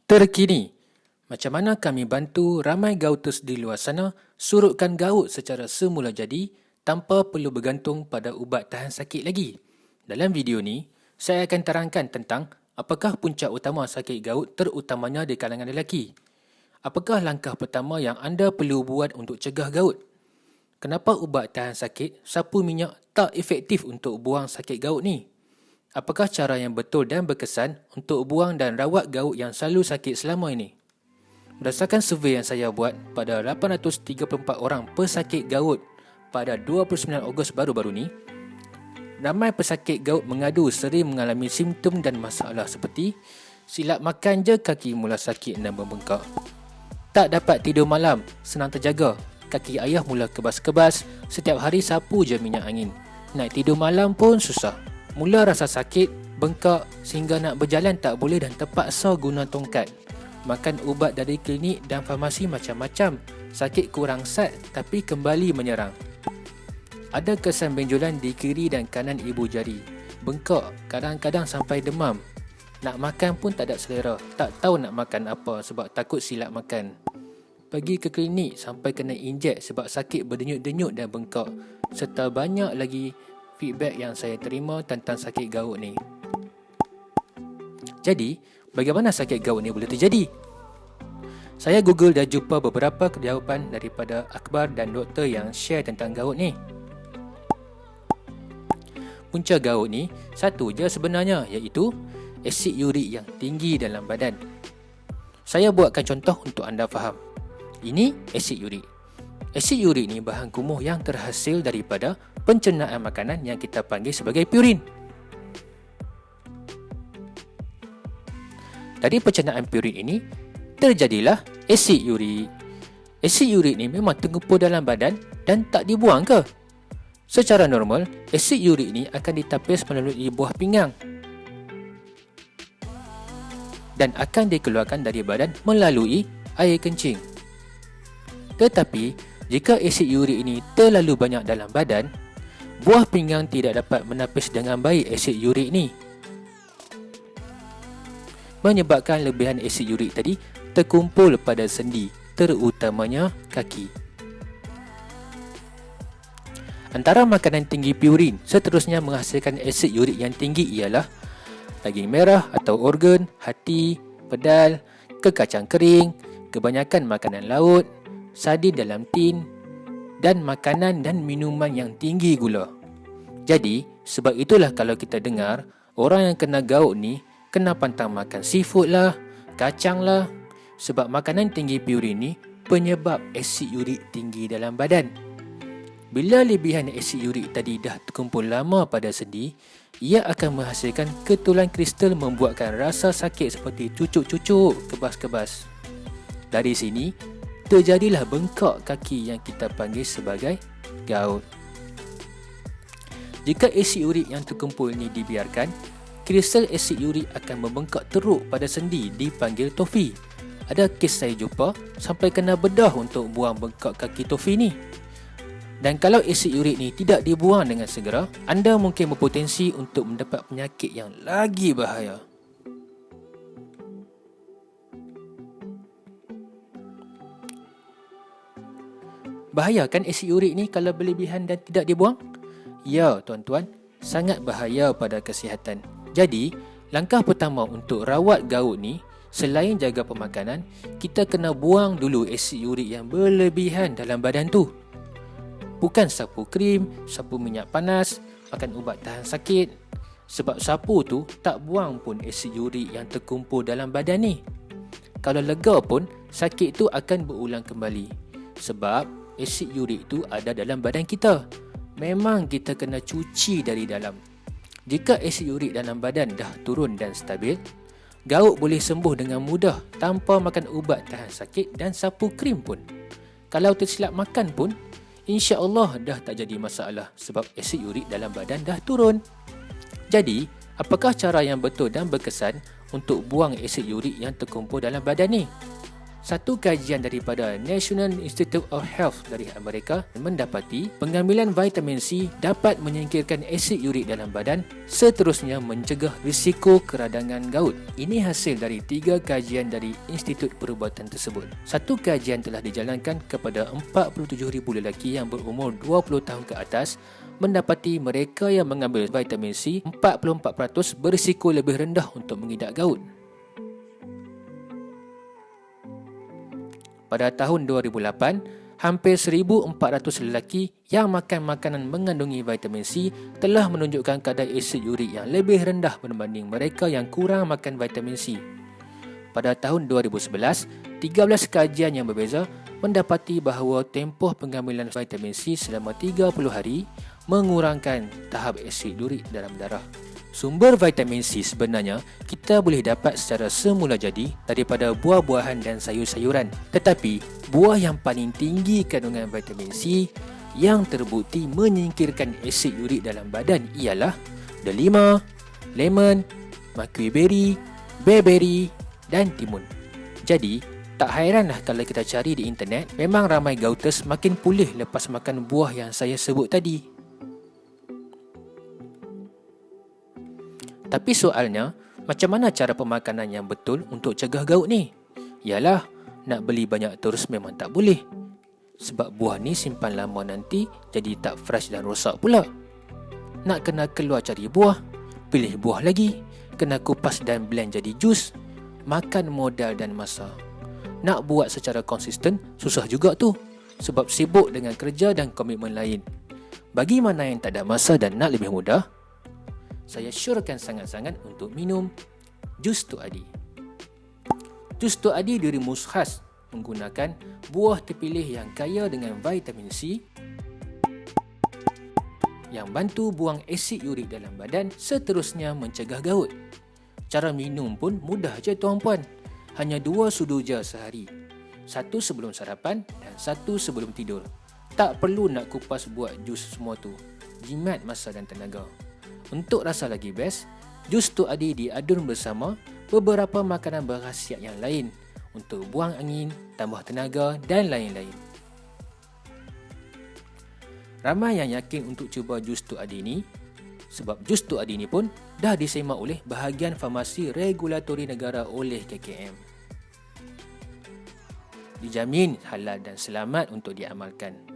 Terkini, macam mana kami bantu ramai gauters di luar sana surutkan gaut secara semula jadi tanpa perlu bergantung pada ubat tahan sakit lagi. Dalam video ni, saya akan terangkan tentang apakah punca utama sakit gaut terutamanya di kalangan lelaki. Apakah langkah pertama yang anda perlu buat untuk cegah gaut? Kenapa ubat tahan sakit, sapu minyak tak efektif untuk buang sakit gaut ni? Apakah cara yang betul dan berkesan untuk buang dan rawat gaut yang selalu sakit selama ini? Berdasarkan survei yang saya buat pada 834 orang pesakit gaut pada 29 Ogos baru-baru ni, ramai pesakit gaut mengadu sering mengalami simptom dan masalah seperti silap makan je kaki mula sakit dan membengkak. Tak dapat tidur malam, senang terjaga. Kaki ayah mula kebas-kebas, setiap hari sapu je minyak angin. Nak tidur malam pun susah. Mula rasa sakit, bengkak sehingga nak berjalan tak boleh dan terpaksa guna tongkat. Makan ubat dari klinik dan farmasi macam-macam. Sakit kurang sat tapi kembali menyerang. Ada kesan benjolan di kiri dan kanan ibu jari. Bengkak, kadang-kadang sampai demam. Nak makan pun tak ada selera. Tak tahu nak makan apa sebab takut silap makan. Pergi ke klinik sampai kena injek sebab sakit berdenyut-denyut dan bengkak. Serta banyak lagi feedback yang saya terima tentang sakit gaut ni. Jadi, bagaimana sakit gaut ni boleh terjadi? Saya Google dan jumpa beberapa jawapan daripada akhbar dan doktor yang share tentang gaut ni. Punca gaut ni satu je sebenarnya, iaitu asid urik yang tinggi dalam badan. Saya buatkan contoh untuk anda faham. Ini asid urik. Asid urik ni bahan kumuh yang terhasil daripada pencernaan makanan yang kita panggil sebagai purin. Dari pencernaan purin ini, terjadilah asid urik. Asid urik ni memang terkumpul dalam badan dan tak dibuang ke? Secara normal, asid urik ni akan ditapis melalui buah pinggang dan akan dikeluarkan dari badan melalui air kencing. Tetapi, jika asid urik ini terlalu banyak dalam badan, buah pinggang tidak dapat menapis dengan baik asid urik ni, menyebabkan lebihan asid urik tadi terkumpul pada sendi, terutamanya kaki. Antara makanan tinggi purin seterusnya menghasilkan asid urik yang tinggi ialah daging merah atau organ, hati, pedal, kekacang kering, kebanyakan makanan laut, sardin dalam tin dan makanan dan minuman yang tinggi gula. Jadi, sebab itulah kalau kita dengar orang yang kena gaut ni kena pantang makan seafood lah, kacang lah, sebab makanan tinggi purin ni penyebab asid urik tinggi dalam badan. Bila lebihan asid urik tadi dah terkumpul lama pada sendi, ia akan menghasilkan ketulan kristal membuatkan rasa sakit seperti cucuk-cucuk, kebas-kebas. Dari sini, terjadilah bengkak kaki yang kita panggil sebagai gaut. Jika asid urik yang terkumpul ini dibiarkan, kristal asid urik akan membengkak teruk pada sendi dipanggil tofi. Ada kes saya jumpa sampai kena bedah untuk buang bengkak kaki tofi ni. Dan kalau asid urik ni tidak dibuang dengan segera, anda mungkin berpotensi untuk mendapat penyakit yang lagi bahaya. Bahaya kan asid urik ni kalau berlebihan dan tidak dibuang? Ya, tuan-tuan, sangat bahaya pada kesihatan. Jadi, langkah pertama untuk rawat gaut ni, selain jaga pemakanan, kita kena buang dulu asid urik yang berlebihan dalam badan tu. Bukan sapu krim, sapu minyak panas, makan ubat tahan sakit. Sebab sapu tu tak buang pun asid urik yang terkumpul dalam badan ni. Kalau lega pun, sakit tu akan berulang kembali. Sebab asid urik tu ada dalam badan kita. Memang kita kena cuci dari dalam. Jika asid urik dalam badan dah turun dan stabil, gaut boleh sembuh dengan mudah tanpa makan ubat tahan sakit dan sapu krim pun. Kalau tersilap makan pun, insya-Allah dah tak jadi masalah sebab asid urik dalam badan dah turun. Jadi, apakah cara yang betul dan berkesan untuk buang asid urik yang terkumpul dalam badan ni? Satu kajian daripada National Institute of Health dari Amerika mendapati pengambilan vitamin C dapat menyingkirkan asid urik dalam badan, seterusnya mencegah risiko keradangan gout. Ini hasil dari 3 kajian dari institut perubatan tersebut. Satu kajian telah dijalankan kepada 47,000 lelaki yang berumur 20 tahun ke atas, mendapati mereka yang mengambil vitamin C 44% berisiko lebih rendah untuk mengidap gout. Pada tahun 2008, hampir 1,400 lelaki yang makan makanan mengandungi vitamin C telah menunjukkan kadar asid urik yang lebih rendah berbanding mereka yang kurang makan vitamin C. Pada tahun 2011, 13 kajian yang berbeza mendapati bahawa tempoh pengambilan vitamin C selama 30 hari mengurangkan tahap asid urik dalam darah. Sumber vitamin C sebenarnya kita boleh dapat secara semula jadi daripada buah-buahan dan sayur-sayuran. Tetapi, buah yang paling tinggi kandungan vitamin C yang terbukti menyingkirkan asid urik dalam badan ialah delima, lemon, makui berry, bearberry dan timun. Jadi, tak hairanlah kalau kita cari di internet, memang ramai gouters makin pulih lepas makan buah yang saya sebut tadi. Tapi soalnya, macam mana cara pemakanan yang betul untuk cegah gout ni? Yalah, nak beli banyak terus memang tak boleh. Sebab buah ni simpan lama nanti jadi tak fresh dan rosak pula. Nak kena keluar cari buah, pilih buah lagi, kena kupas dan blend jadi jus, makan modal dan masa. Nak buat secara konsisten, susah juga tu. Sebab sibuk dengan kerja dan komitmen lain. Bagi mana yang tak ada masa dan nak lebih mudah, saya syorkan sangat-sangat untuk minum jus Tok Adi. Jus Tok Adi dirumus khas menggunakan buah terpilih yang kaya dengan vitamin C yang bantu buang asid urik dalam badan, seterusnya mencegah gout. Cara minum pun mudah je tuan-puan. Hanya 2 sudu je sehari. 1 sebelum sarapan dan 1 sebelum tidur. Tak perlu nak kupas buat jus semua tu. Jimat masa dan tenaga. Untuk rasa lagi best, jus Tok Adi diadun bersama beberapa makanan berkhasiat yang lain untuk buang angin, tambah tenaga dan lain-lain. Ramai yang yakin untuk cuba jus Tok Adi ni sebab jus Tok Adi ni pun dah disemak oleh bahagian farmasi regulatori negara oleh KKM. Dijamin halal dan selamat untuk diamalkan.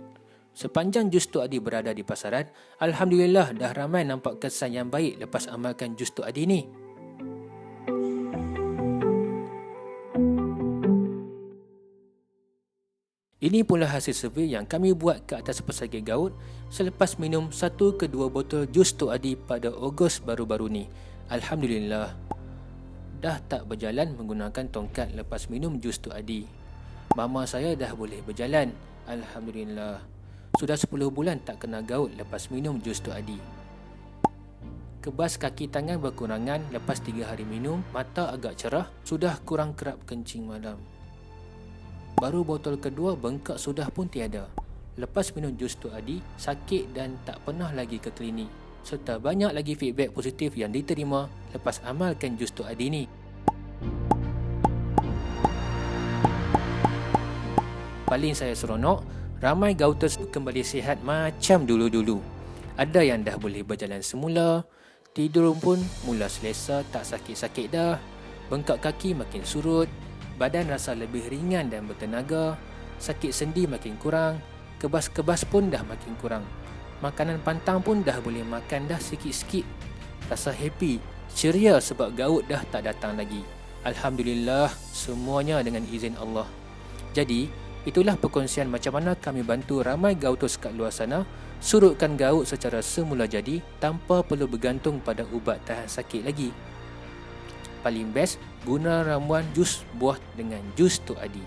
Sepanjang jus Tok Adi berada di pasaran, Alhamdulillah dah ramai nampak kesan yang baik lepas amalkan jus Tok Adi ni. Ini pula hasil survei yang kami buat ke atas pesakit gout selepas minum 1 ke 2 botol jus Tok Adi pada Ogos baru-baru ni. Alhamdulillah, dah tak berjalan menggunakan tongkat lepas minum jus Tok Adi. Mama saya dah boleh berjalan. Alhamdulillah. Sudah 10 bulan tak kena gout lepas minum jus Tok Adi. Kebas kaki tangan berkurangan lepas 3 hari minum, mata agak cerah, sudah kurang kerap kencing malam. Baru botol kedua bengkak sudah pun tiada. Lepas minum jus Tok Adi, sakit dan tak pernah lagi ke klinik. Serta banyak lagi feedback positif yang diterima lepas amalkan jus Tok Adi ni. Paling saya seronok, ramai gouters kembali sihat macam dulu-dulu. Ada yang dah boleh berjalan semula, tidur pun mula selesa, tak sakit-sakit dah, bengkak kaki makin surut, badan rasa lebih ringan dan bertenaga, sakit sendi makin kurang, kebas-kebas pun dah makin kurang. Makanan pantang pun dah boleh makan dah sikit-sikit. Rasa happy, ceria sebab gout dah tak datang lagi. Alhamdulillah, semuanya dengan izin Allah. Jadi, itulah perkongsian macam mana kami bantu ramai gouters kat luar sana surutkan gout secara semula jadi tanpa perlu bergantung pada ubat tahan sakit lagi. Paling best, guna ramuan jus buah dengan jus Tok Adi.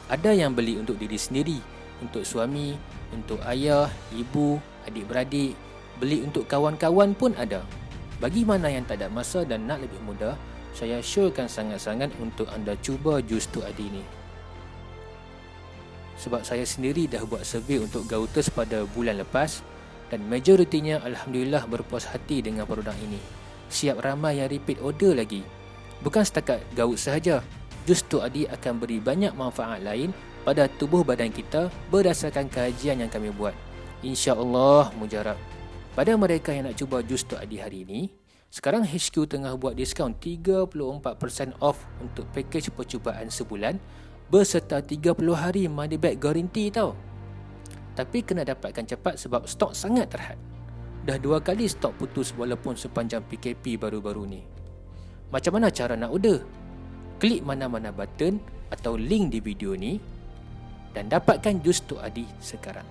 Ada yang beli untuk diri sendiri, untuk suami, untuk ayah, ibu, adik-beradik, beli untuk kawan-kawan pun ada. Bagi mana yang tak ada masa dan nak lebih mudah, saya syorkan sangat-sangat untuk anda cuba jus Tok Adi ni. Sebab saya sendiri dah buat survey untuk gouters pada bulan lepas dan majoritinya Alhamdulillah berpuas hati dengan produk ini. Siap ramai yang repeat order lagi. Bukan setakat gaut sahaja, jus Tok Adi akan beri banyak manfaat lain pada tubuh badan kita berdasarkan kajian yang kami buat. InsyaAllah mujarab. Pada mereka yang nak cuba jus Tok Adi hari ini, sekarang HQ tengah buat diskaun 34% off untuk pakej percubaan sebulan berserta 30 hari money back guarantee tau. Tapi kena dapatkan cepat sebab stok sangat terhad. Dah 2 kali stok putus walaupun sepanjang PKP baru-baru ni. Macam mana cara nak order? Klik mana-mana button atau link di video ni dan dapatkan jus Tok Adi sekarang.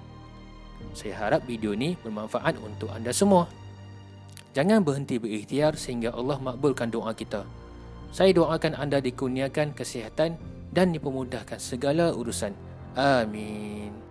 Saya harap video ni bermanfaat untuk anda semua. Jangan berhenti berikhtiar sehingga Allah makbulkan doa kita. Saya doakan anda dikurniakan kesihatan dan dipermudahkan segala urusan. Amin.